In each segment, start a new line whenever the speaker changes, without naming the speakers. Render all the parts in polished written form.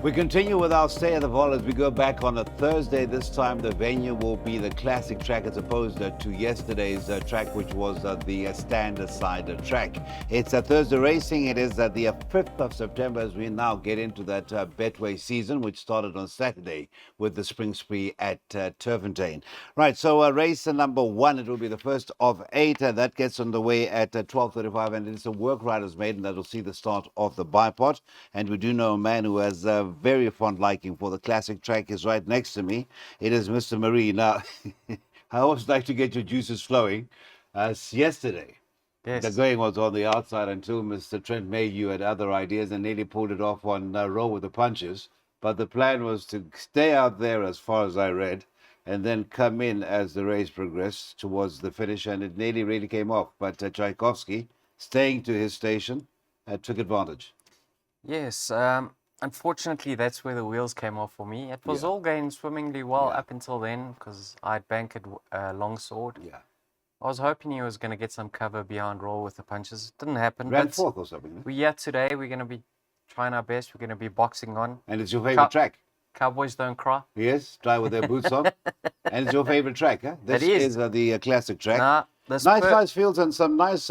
We continue with our stay at the vaal as we go back on a Thursday. This time the venue will be the classic track as opposed to yesterday's track, which was the standard side track. It's a Thursday racing. It is the 5th of September as we now get into that Betway season, which started on Saturday with the Spring Spree at Turffontein. Right, so race number 1, it will be the first of 8. That gets underway at 12:35, and it's a work riders maiden that will see the start of the bipod. And we do know a man who has very fond liking for the classic track is right next to me. It is Mr. Marie. Now, I always like to get your juices flowing. Yesterday, the
Yes.
going was on the outside until Mr. Trent Mayhew had other ideas and nearly pulled it off on roll with the punches. But the plan was to stay out there, as far as I read, and then come in as the race progressed towards the finish, and it nearly really came off. But Tchaikovsky, staying to his station, took advantage.
Yes. Unfortunately, that's where the wheels came off for me. It was
Yeah.
all going swimmingly well
Yeah.
up until then because I'd banked Longsword.
Yeah.
I was hoping he was going to get some cover behind roll with the punches. Didn't happen.
Ran
But
fourth or something.
we're here today. We're going to be trying our best. We're going to be boxing on.
And it's your favorite track.
Cowboys don't cry.
Yes, drive with their boots on. And it's your favorite track, huh? This
is.
the classic track.
Nah,
Nice fields and some nice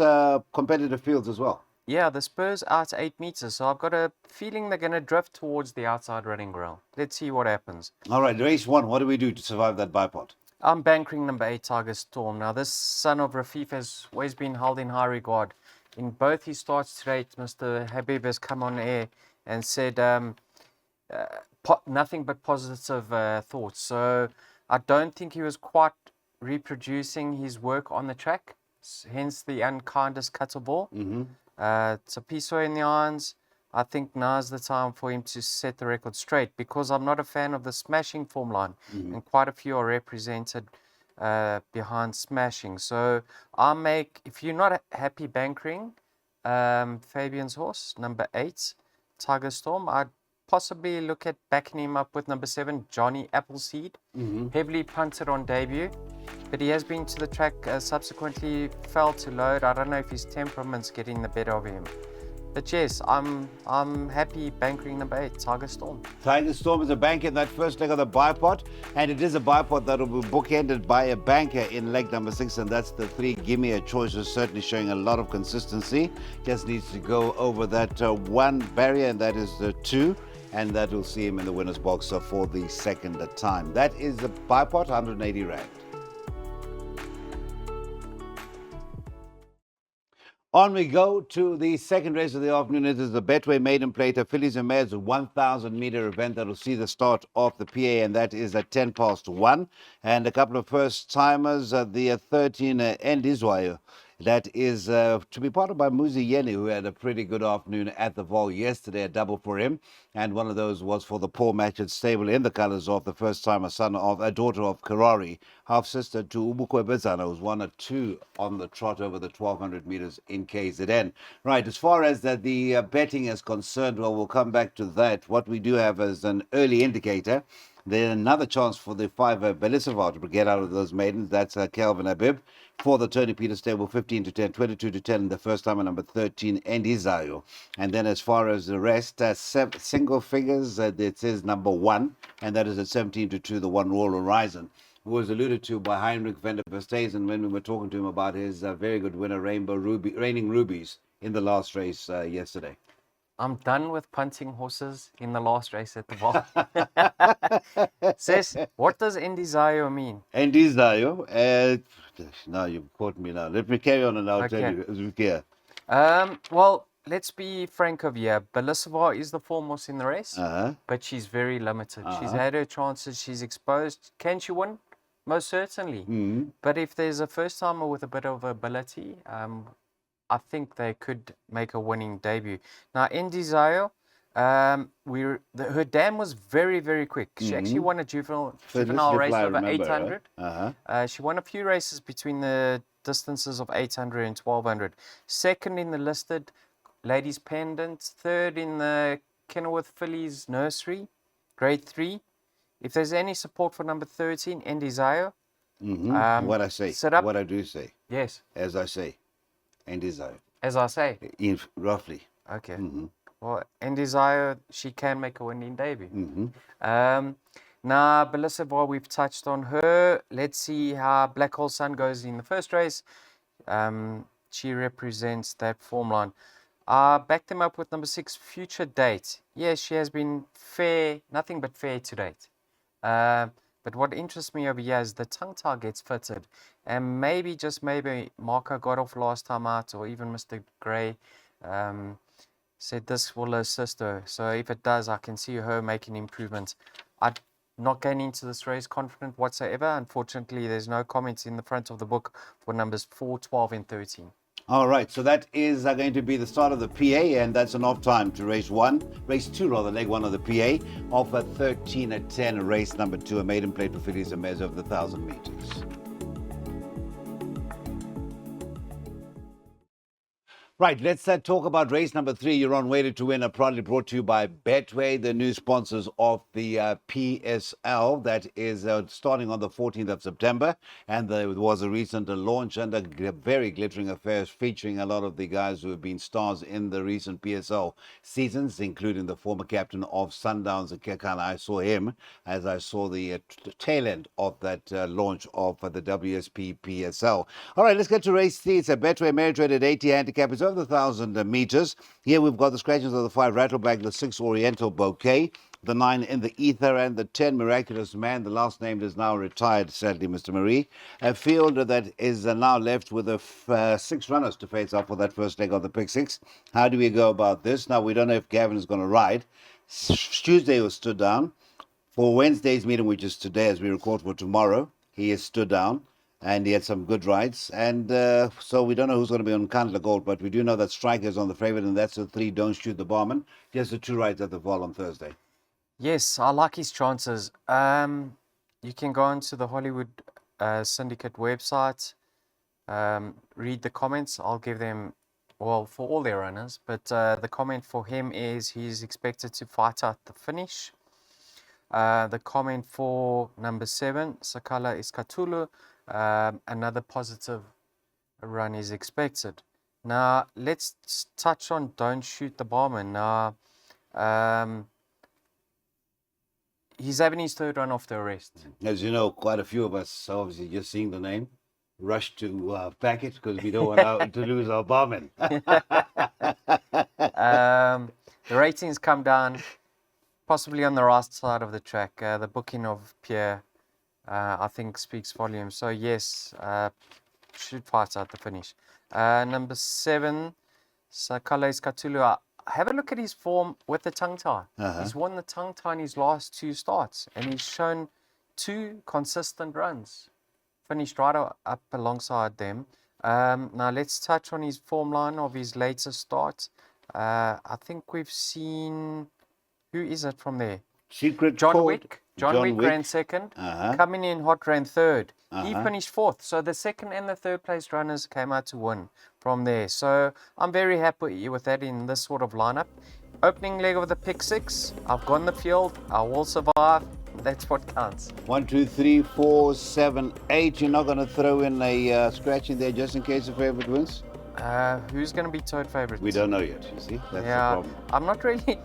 competitive fields as well.
Yeah, the Spurs out 8 meters, so I've got a feeling they're going to drift towards the outside running ground. Let's see what happens.
All right, race 1. What do we do to survive that bipod?
I'm bankering number 8, Tiger Storm. Now, this son of Rafif has always been held in high regard. In both his starts today, Mr. Habib has come on air and said nothing but positive thoughts. So I don't think he was quite reproducing his work on the track, hence the unkindest cutter ball. So Piso in the irons. I think now's the time for him to set the record straight because I'm not a fan of the smashing form line, and quite a few are represented behind smashing. So if you're not happy bankering Fabian's horse, number 8, Tiger Storm, I'd possibly look at backing him up with number 7, Johnny Appleseed. Heavily punted on debut, but he has been to the track subsequently, fell to load. I don't know if his temperament's getting the better of him. But yes, I'm happy bankering number 8, Tiger Storm.
Tiger Storm is a banker in that first leg of the bipod, and it is a bipod that will be bookended by a banker in leg number 6, and that's the 3. Give Me a Choice is certainly showing a lot of consistency. Just needs to go over that one barrier, and that is the 2. And that will see him in the winner's box for the second time. That is the bipod, 180 Rand. On we go to the second race of the afternoon. It is the Betway Maiden Plate, a fillies and mares 1,000-meter event that will see the start of the PA, and that is at 1:10. And a couple of first-timers, the 13 Endizwayo. That is to be part of by Muzi Yeni, who had a pretty good afternoon at the Vaal yesterday, a double for him. And one of those was for the Paul Matchett stable in the colours of the first-timer, a daughter of Karari, half-sister to Ubukwe Bezana, who's 1 or 2 on the trot over the 1,200 metres in KZN. Right, as far as the betting is concerned, well, we'll come back to that. What we do have as an early indicator, then another chance for the 5 Belisava to get out of those maidens. That's Kelvin Habib. For the Tony Peters stable, 15-10, 22-10 in the first time, and number 13, Endizayo. And then as far as the rest, single figures, it says number 1, and that is at 17-2, the 1 Royal Horizon, who was alluded to by Heinrich van der Versteegen when we were talking to him about his very good winner, Raining Rubies, in the last race yesterday.
I'm done with punting horses in the last race at the Vaal. Says, what does Endizayo mean?
Endizayo, now you've caught me now. Let me carry on and I'll tell you as we care.
Well, let's be frank of you. Belisava is the foremost in the race, but she's very limited. She's had her chances. She's exposed. Can she win? Most certainly. But if there's a first-timer with a bit of ability, I think they could make a winning debut. Now, Endizayo, her dam was very, very quick. She actually won a juvenile race over 800. She won a few races between the distances of 800 and 1,200. Second in the listed ladies pendant. Third in the Kenilworth Fillies nursery, grade 3. If there's any support for number 13, Endizayo.
What I say, what I do say.
Yes.
As I say. Endizayo.
As I say.
Roughly.
Okay. Well, in desire, she can make a winning debut.
Mm-hmm.
Now, Belissa Vaal, we've touched on her. Let's see how Black Hole Sun goes in the first race. She represents that form line. Back them up with number 6, Future Date. Yes, she has been fair, nothing but fair to date. But what interests me over here is the tongue tie gets fitted. And maybe, just maybe, Marco got off last time out, or even Mr. Gray said this will assist her. So if it does, I can see her making improvements. I'm not going into this race confident whatsoever. Unfortunately, there's no comments in the front of the book for numbers 4, 12, and 13.
All right, so that is going to be the start of the PA, and that's enough time to race 2 rather, leg 1 of the PA, of a 13 at 10, race number 2, a maiden plate for fillies and mares over the 1,000 meters. Right, let's talk about race number 3. You're on Waited to Win, proudly brought to you by Betway, the new sponsors of the PSL. That is starting on the 14th of September. And there was a recent launch and a very glittering affair featuring a lot of the guys who have been stars in the recent PSL seasons, including the former captain of Sundowns, Kekana. I saw him as I saw the tail end of that launch of the WSP PSL. All right, let's get to race 3. It's a Betway merit rated 80 handicap. It's over the 1,000 meters. Here we've got the scratches of the 5 Rattleback, the 6 Oriental Bouquet, the 9 In the Ether, and the 10 Miraculous Man. The last named is now retired, sadly, Mr. Marie. A field that is now left with the 6 runners to face off for that first leg of the pick 6. How do we go about this? Now, we don't know if Gavin is going to ride. Tuesday was stood down. For Wednesday's meeting, which is today as we record for tomorrow, he is stood down. And he had some good rides. And so we don't know who's going to be on Candler Gold, but we do know that Striker is on the favorite, and that's the 3, Don't Shoot the Barman. Just the 2 rides at the Vaal on Thursday.
Yes, I like his chances. You can go onto the Hollywood Syndicate website, read the comments. I'll give them, well, for all their runners, but the comment for him is he's expected to fight out the finish. The comment for number 7, Sakala Iskatulu, another positive run is expected. Now, let's touch on Don't Shoot the Barman. Now, he's having his 3rd run off the arrest.
As you know, quite a few of us, obviously just seeing the name, rush to back it because we don't want to lose our barman.
The ratings come down, possibly on the right side of the track. The booking of Pierre, I think, speaks volumes. So yes, should fight out the finish. Number 7, Sakala Iskatulu. Have a look at his form with the tongue tie. He's won the tongue tie in his last 2 starts, and he's shown 2 consistent runs. Finished right up alongside them. Now let's touch on his form line of his latest start. I think we've seen, who is it from there?
Secret
John
Code.
Wick. John Wick ran 2nd. Coming in hot ran 3rd. He finished 4th. So the 2nd and the 3rd place runners came out to win from there. So I'm very happy with that in this sort of lineup. Opening leg of the pick 6. I've gone the field. I will survive. That's what counts.
1, 2, 3, 4, 7, 8. You're not going to throw in a scratch in there just in case the favorite wins?
Who's going to be toed favourite?
We don't know yet, you see? That's the problem.
I'm not really...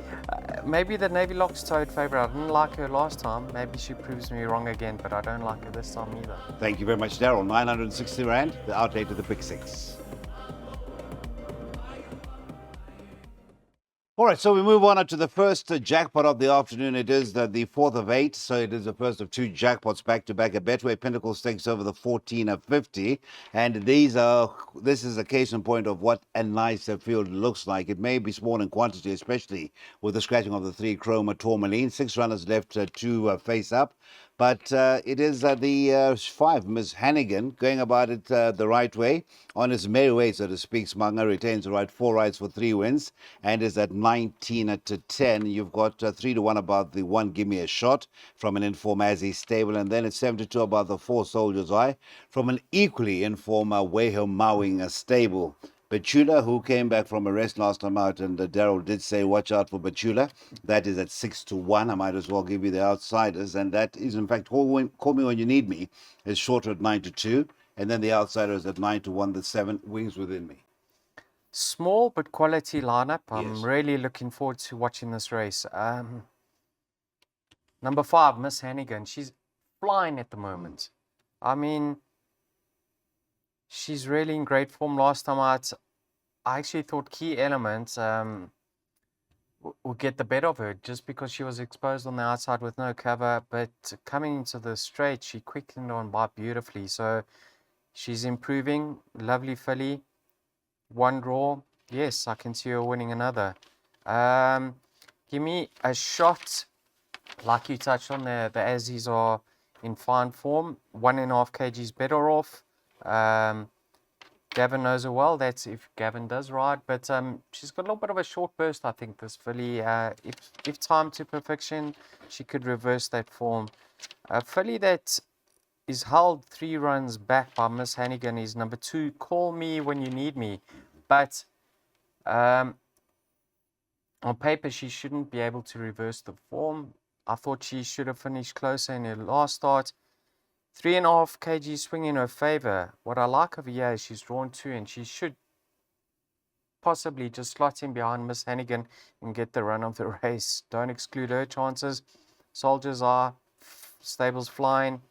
maybe the Navy Lock's toed favourite. I didn't like her last time. Maybe she proves me wrong again, but I don't like her this time either.
Thank you very much, Daryl. 960 Rand, the outlay to the pick 6. All right, so we move on to the first jackpot of the afternoon. It is the 4th of 8, so it is the first of 2 jackpots back-to-back. A Betway Pinnacle Stakes over the 14 of 50. And this is a case in point of what a nice field looks like. It may be small in quantity, especially with the scratching of the 3 Chroma Tourmaline. 6 runners left to face up. But it is the 5, Miss Hannigan, going about it the right way, on his merry way, so to speak. Smanga retains the right 4 rides for 3 wins, and is at 19 to 10. You've got 3 to 1 about the 1 Give Me a Shot from an informed Azzy stable, and then it's 7 to 2 about the 4 Soldier's Eye from an equally informed Weho Mowing stable. Bachula, who came back from a rest last time out, and Daryl did say, watch out for Bachula. That is at 6 to 1. I might as well give you the outsiders. And that is, in fact, Call Me When You Need Me is shorter at 9 to 2. And then the outsiders at 9 to 1, the 7 Wings Within Me.
Small but quality lineup. I'm
Yes.
really looking forward to watching this race. Number 5, Miss Hannigan. She's flying at the moment. I mean, she's really in great form. Last time out, I actually thought Key Element would get the better of her just because she was exposed on the outside with no cover. But coming into the straight, she quickened on by beautifully. So she's improving. Lovely filly. One draw. Yes, I can see her winning another. Give me a shot. Like you touched on, the Aussies are in fine form. 1.5 kgs better off. Gavin knows her well. That's if Gavin does ride. But she's got a little bit of a short burst, I think, this filly. If timed to perfection, she could reverse that form. A filly that is held 3 runs back by Miss Hannigan is number 2, Call Me When You Need Me. But on paper, she shouldn't be able to reverse the form. I thought she should have finished closer in her last start. 3.5 kg swing in her favor. What I like of her here is she's drawn 2, and she should possibly just slot in behind Miss Hannigan and get the run of the race. Don't exclude her chances. Soldiers are, stables flying.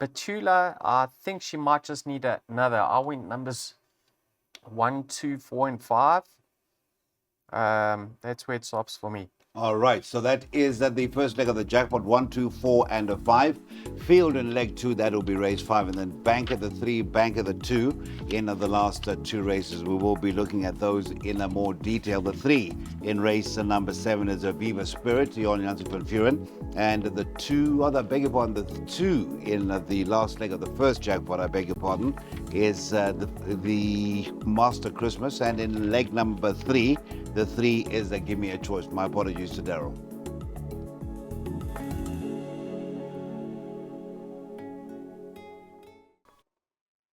Batula, I think she might just need another. I went numbers 1, 2, 4, and 5. That's where it stops for me.
All right, so that is the first leg of the jackpot, 1, 2, 4, and a 5. Field in leg 2, that will be race 5, and then bank at the 3, bank at the 2 in the last 2 races. We will be looking at those in a more detail. The 3 in race number 7 is a Viva Spirit, Jon Janssen van Vuren, and the 2, I beg your pardon, the 2 in the last leg of the first jackpot, I beg your pardon, is the Master Christmas, and in leg number 3, the 3 is Give Me a Choice. My apologies to Daryl.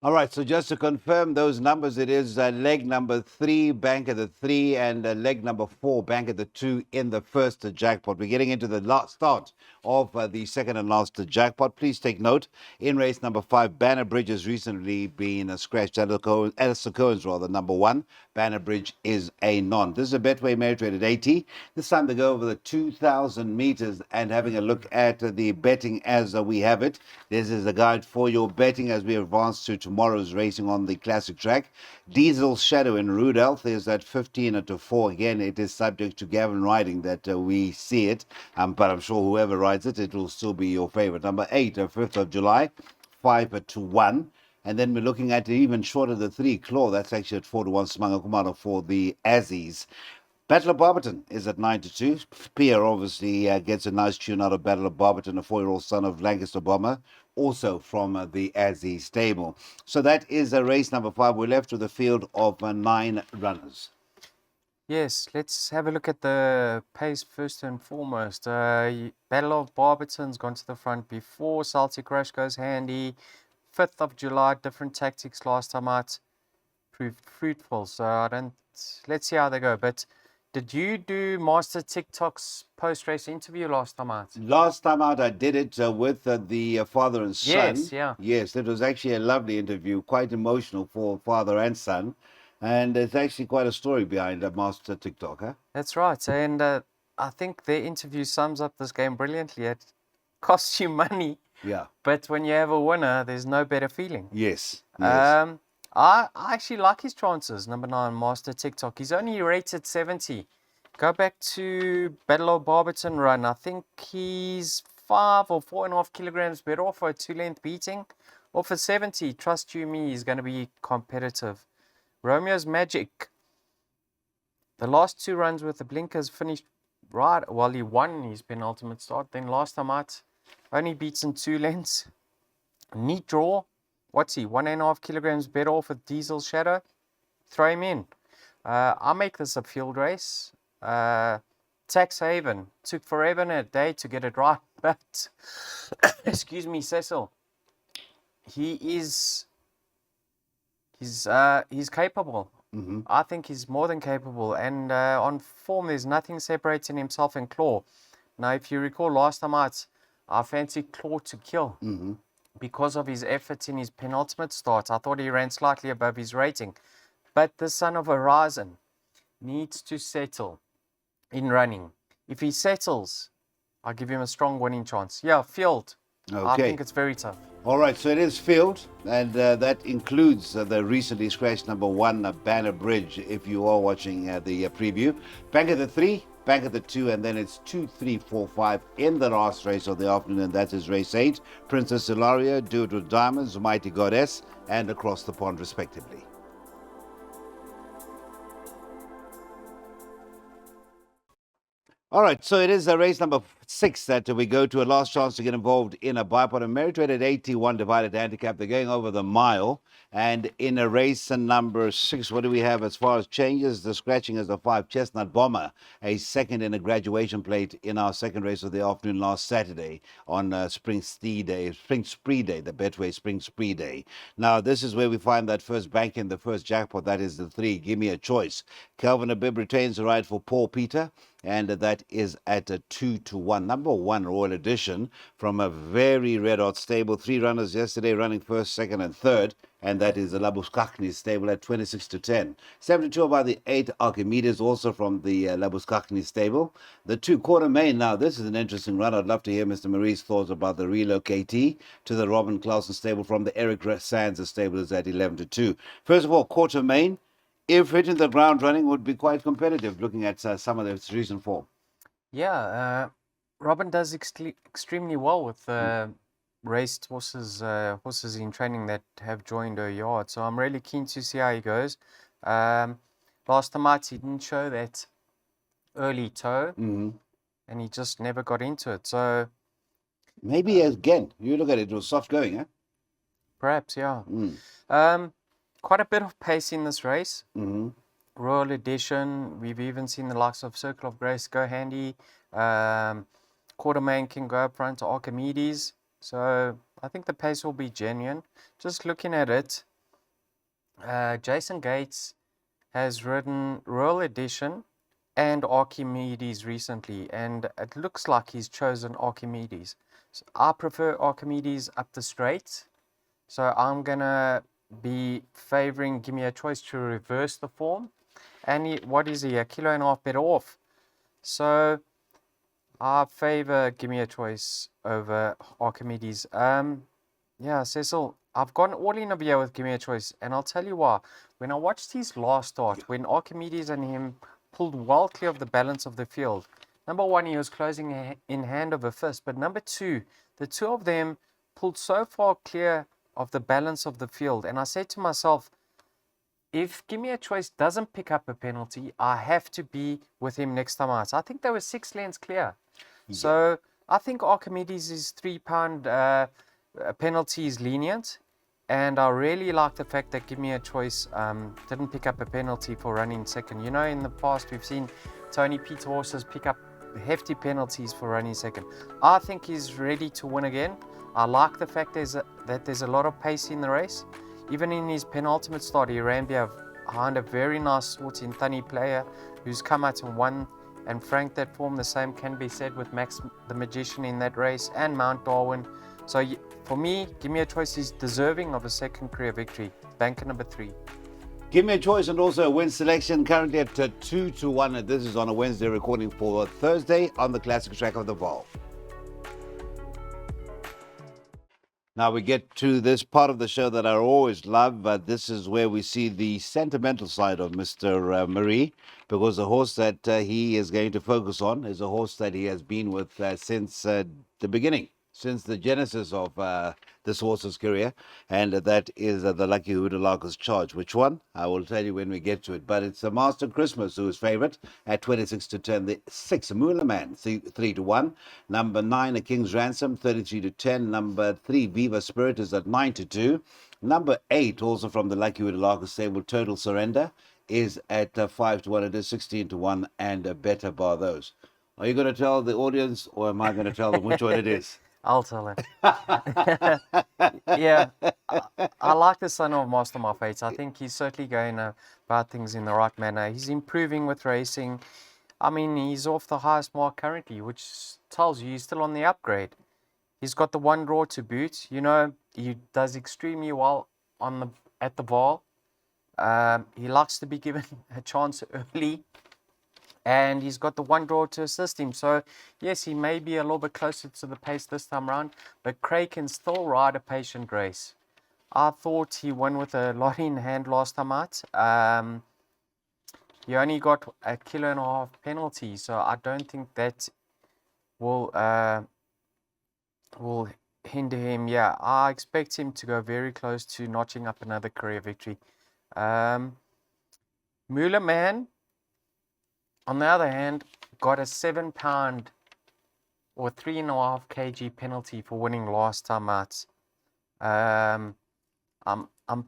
All right, so just to confirm those numbers, it is leg number 3, bank at the 3, and leg number 4, bank at the 2 in the first jackpot. We're getting into the last start of the second and last jackpot. Please take note, in race number 5, Banner Bridge has recently been scratched. Alistair Cohen's rather, number 1. Banner Bridge is a non. This is a Betway merit rated 80. This time to go over the 2,000 meters and having a look at the betting as we have it. This is a guide for your betting as we advance to tomorrow's racing on the classic track. Diesel Shadow in Rudolph is at 15 to 4. Again, it is subject to Gavin riding that we see it, but I'm sure whoever rides it, it will still be your favorite. Number 8, 5th of July, 5 to 1. And then we're looking at even shorter, the 3, Claw. That's actually at 4 to 1, Simanga Kumano for the Aussies. Battle of Barberton is at 9 to 2. Pierre obviously gets a nice tune out of Battle of Barberton, a 4-year-old son of Lancaster Bomber, also from the Aussie stable. So that is race number 5. We're left with a field of 9 runners.
Yes, let's have a look at the pace first and foremost. Battle of Barberton's gone to the front before. Celtic Rush goes handy. 5th of July, different tactics last time out. Proved fruitful, so let's see how they go. But did you do Master TikTok's post-race interview last time out?
Last time out, I did it with the father and son.
Yes, yeah.
Yes, it was actually a lovely interview, quite emotional for father and son. And there's actually quite a story behind Master TikTok, huh?
That's right. And I think their interview sums up this game brilliantly. It costs you money.
Yeah.
But when you have a winner, there's no better feeling.
Yes. Yes.
I actually like his chances. Number 9, Master TikTok. He's only rated 70. Go back to Battle of Barberton run. I think he's 5 or 4.5 kilograms better off for a 2-length beating. Or for 70, trust you me, he's going to be competitive. Romeo's Magic. The last 2 runs with the blinkers finished right. Well, he won his penultimate start. Then last time out, only beaten 2 lengths. Neat draw. What's he? 1.5 kilograms better off with Diesel Shadow. Throw him in. I'll make this a field race. Tax Haven. Took forever and a day to get it right. But, excuse me, Cecil. He's capable.
Mm-hmm.
I think he's more than capable. And on form, there's nothing separating himself and Claw. Now, if you recall last time out, I fancied Claw to kill. Because of his efforts in his penultimate start. I thought he ran slightly above his rating. But the Son of Horizon needs to settle in running. If he settles, I'll give him a strong winning chance. Yeah, field. I
Okay.
think it's very tough.
All right, so it is field, and that includes the recently scratched number 1, Banner Bridge, if you are watching the preview. Bank at the 3, bank at the 2, and then it's 2, 3, 4, 5 in the last race of the afternoon, and that is race 8, Princess Ilaria, Do It With Diamonds, Mighty Goddess, and Across the Pond, respectively. All right, so it is race number 6 that we go to a last chance to get involved in a bipod. A merit-rated 81 divided handicap. They're going over the mile. And in a race number 6, what do we have as far as changes? The scratching is the 5 Chestnut Bomber, a second in a graduation plate in our second race of the afternoon last Saturday on Spring Spree Day, the Betway Spring Spree Day. Now, this is where we find that first bank in the first jackpot. That is the 3. Give Me a Choice. Calvin Abib retains the ride for Paul Peter, and that is at a 2-1. Number 1 Royal Edition from a very red hot stable. 3 runners yesterday running first, second, and third, and that is the Labuskakni stable at 26-10. 72 by the 8 Archimedes, also from the Labuskakni stable. The 2 Quarter Main. Now, this is an interesting run. I'd love to hear Mr. Marie's thoughts about the relocatee to the Robin Clausen stable from the Eric Sands stable is at 11-2. First of all, Quarter Main, if hitting the ground running, would be quite competitive, looking at some of its recent form.
Yeah, Robin does extremely well with raced horses in training that have joined her yard. So I'm really keen to see how he goes. Last time out, he didn't show that early toe, and he just never got into it. So
maybe again, you look at it, it was soft going, eh?
Perhaps, yeah. Quite a bit of pace in this race. Royal Edition, we've even seen the likes of Circle of Grace go handy. Quartermain can go up front to Archimedes. So I think the pace will be genuine. Just looking at it, Jason Gates has ridden Royal Edition and Archimedes recently, and it looks like he's chosen Archimedes. So I prefer Archimedes up the straight. So I'm going to be favoring Give Me a Choice to reverse the form. And what is he? 1.5 kilos better off. So I favor Give Me a Choice over Archimedes. Yeah, Cecil, I've gone all in over here with Give Me a Choice, and I'll tell you why. When I watched his last start, when Archimedes and him pulled well clear of the balance of the field, number 1, he was closing in hand over fist, but number 2, the 2 of them pulled so far clear of the balance of the field. And I said to myself, if Give Me a Choice doesn't pick up a penalty, I have to be with him next time out. So I think they were 6 lengths clear. Yeah. So I think Archimedes' £3 penalty is lenient. And I really like the fact that Give Me a Choice didn't pick up a penalty for running second. You know, in the past, we've seen Tony Peter horses pick up hefty penalties for running second. I think he's ready to win again. I like the fact that there's a lot of pace in the race. Even in his penultimate start, he ran behind a very nice sporting Thani player who's come out and won and franked that form. The same can be said with Max the Magician in that race and Mount Darwin. So for me, Give Me a Choice is deserving of a second career victory. Banker number 3.
Give Me a Choice and also a win selection currently at 2-1. And this is on a Wednesday, recording for Thursday on the classic track of the Vaal. Now we get to this part of the show that I always love, but this is where we see the sentimental side of Mr. Marie, because the horse that he is going to focus on is a horse that he has been with since the beginning, since the genesis of this horse's career, and that is the Lucky Hoodalaka's Charge. Which one? I will tell you when we get to it, but it's a Master Christmas who is favourite at 26-10. The 6, Moolah Man, 3-1. Number 9, A King's Ransom, 33-10. Number 3, Viva Spirit, is at 9-2. Number 8, also from the Lucky Hoodalaka stable, Total Surrender, is at 5-1. It is 16-1 and better bar those. Are you going to tell the audience, or am I going to tell them which one it is?
I'll tell it. Yeah, I like the son of Master My Fates. I think he's certainly going about things in the right manner. He's improving with racing. I mean, he's off the highest mark currently, which tells you he's still on the upgrade. He's got the 1 draw to boot. You know, he does extremely well at the Vaal. He likes to be given a chance early, and he's got the one draw to assist him. So, yes, he may be a little bit closer to the pace this time round, but Craig can still ride a patient race. I thought he won with a lot in hand last time out. He only got a kilo and a half penalty, so I don't think that will hinder him. Yeah, I expect him to go very close to notching up another career victory. Muller Man, on the other hand, got a 7 pound or 3.5 kg penalty for winning last time out. I'm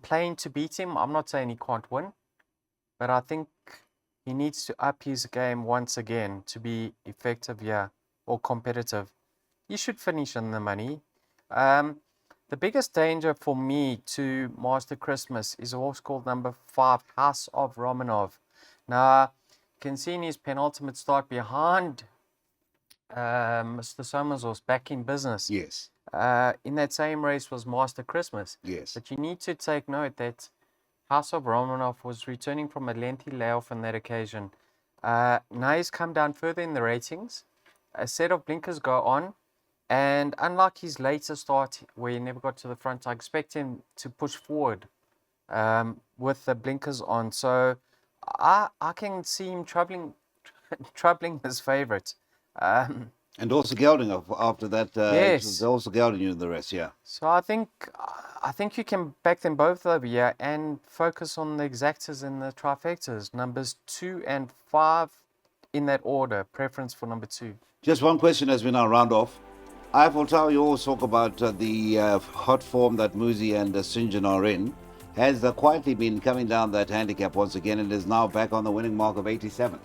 playing to beat him. I'm not saying he can't win, but I think he needs to up his game once again to be effective, yeah, or competitive. He should finish on the money. The biggest danger for me to Master Christmas is a horse called number 5, House of Romanov. Now, you can see in his penultimate start behind Mr. Somers back in business.
Yes.
In that same race was Master Christmas.
Yes.
But you need to take note that House of Romanov was returning from a lengthy layoff on that occasion. Now he's come down further in the ratings. A set of blinkers go on. And unlike his later start, where he never got to the front, I expect him to push forward with the blinkers on. So I can see him troubling his favourite.
And also gelding after that.
Yes.
Also gelding you in the rest, yeah.
So I think you can back them both over here and focus on the exactas and the trifectas, numbers 2 and 5 in that order. Preference for number 2.
Just one question as we now round off. Eiffel Tower, you always talk about the hot form that Muzi and St. John are in. Has quietly been coming down that handicap once again and is now back on the winning mark of 87.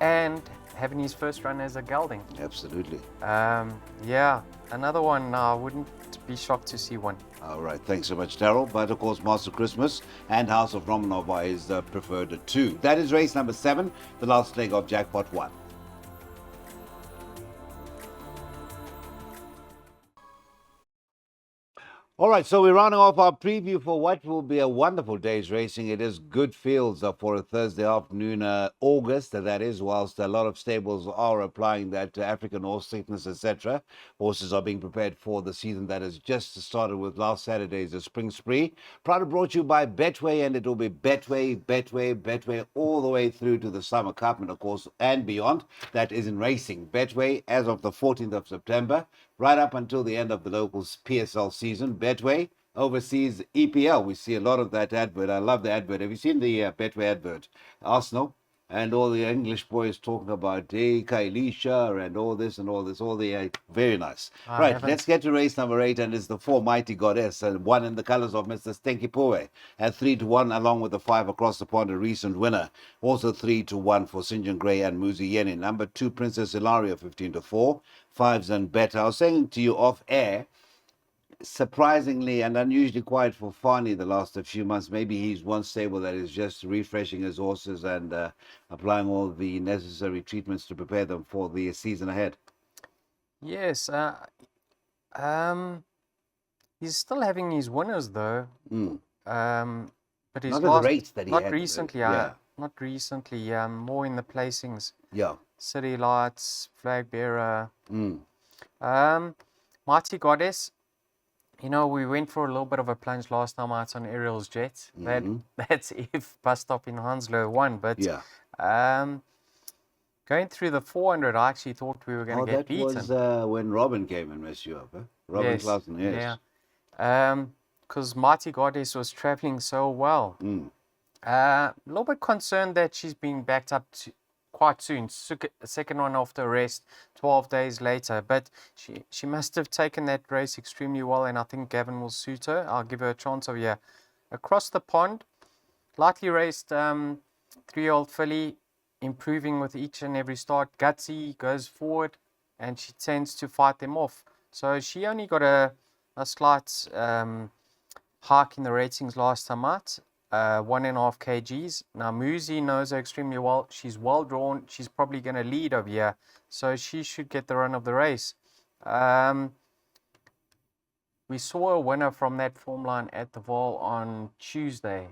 And having his first run as a gelding.
Absolutely.
Yeah, another one. I wouldn't be shocked to see one.
All right, thanks so much, Daryl. But of course, Master Christmas and House of Romanov are his preferred 2. That is race number 7, the last leg of Jackpot 1. All right, so we're rounding off our preview for what will be a wonderful day's racing. It is good fields for a Thursday afternoon, August, that is, whilst a lot of stables are applying that African horse sickness, etc. Horses are being prepared for the season that has just started with last Saturday's Spring Spree. Proud brought you by Betway, and it will be Betway, all the way through to the Summer Cup, and of course, and beyond. That is in racing. Betway, as of the 14th of September, right up until the end of the local PSL season. Betway oversees EPL. We see a lot of that advert. I love the advert. Have you seen the Betway advert? Arsenal and all the English boys talking about Kailisha and all this and all this. All the very nice. Right, let's get to race number 8, and it's the 4 Mighty Goddess, and 1 in the colours of Mr. Stenky Poe at 3-1, along with the 5 across the pond, a recent winner. Also 3-1 for St. John Grey and Muzi Yeni. Number 2, Princess Ilaria, 15-4. 5s and better. I was saying to you off air, surprisingly and unusually quiet for Fani the last few months. Maybe he's one stable that is just refreshing his horses and applying all the necessary treatments to prepare them for the season ahead.
Yes. He's still having his winners though. But his
not
last,
at the rates that he
not
had.
Recently,
Yeah.
Not recently. More in the placings.
Yeah.
City Lights, Flag Bearer. Mighty Goddess. You know, we went for a little bit of a plunge last time out on Ariel's Jet. That's if Bus Stop in Hanslow won. But going through the 400, I actually thought we were going to get beaten.
That was when Robin came and messed you up, huh? Robin Clausen, yes.
Yeah. Because Mighty Goddess was traveling so well. A little bit concerned that she's being backed up quite soon. Second one off the rest 12 days later. But she must have taken that race extremely well, and I think Gavin will suit her. I'll give her a chance over here. Across the pond, lightly raced 3-year-old filly, improving with each and every start. Gutsy goes forward, and she tends to fight them off. So she only got a slight hike in the ratings last time out. 1.5 kgs. Now Muzi knows her extremely well. She's well drawn. She's probably going to lead over here, so she should get the run of the race. We saw a winner from that form line at the Vaal on Tuesday.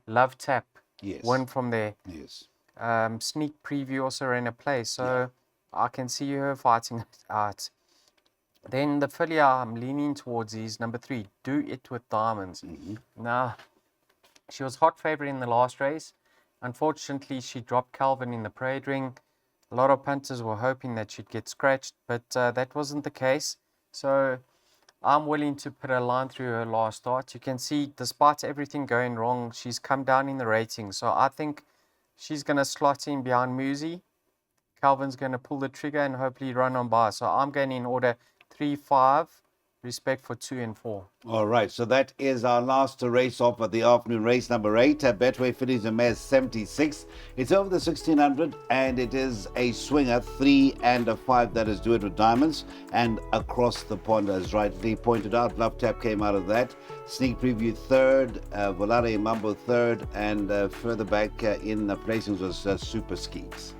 Love Tap.
Yes.
Won from there.
Yes.
Sneak Preview also ran a place, so I can see her fighting it out. Then the filly I'm leaning towards is number 3, Do It With Diamonds. Now, she was hot favorite in the last race. Unfortunately, she dropped Calvin in the parade ring. A lot of punters were hoping that she'd get scratched, but that wasn't the case. So I'm willing to put a line through her last start. You can see, despite everything going wrong, she's come down in the rating. So I think she's going to slot in behind Musi. Calvin's going to pull the trigger and hopefully run on by. So I'm going in order 3, 5, respect for 2 and 4.
All right, so that is our last race off of the afternoon, race number 8, Betway Fillies and Mares 76. It's over the 1600 and it is a swinger, 3 and a 5, that is Do It With Diamonds. And across the pond, as rightly pointed out, Love Tap came out of that. Sneak Preview 3rd, Volare Mambo 3rd, and further back in the placings was Super Skeets.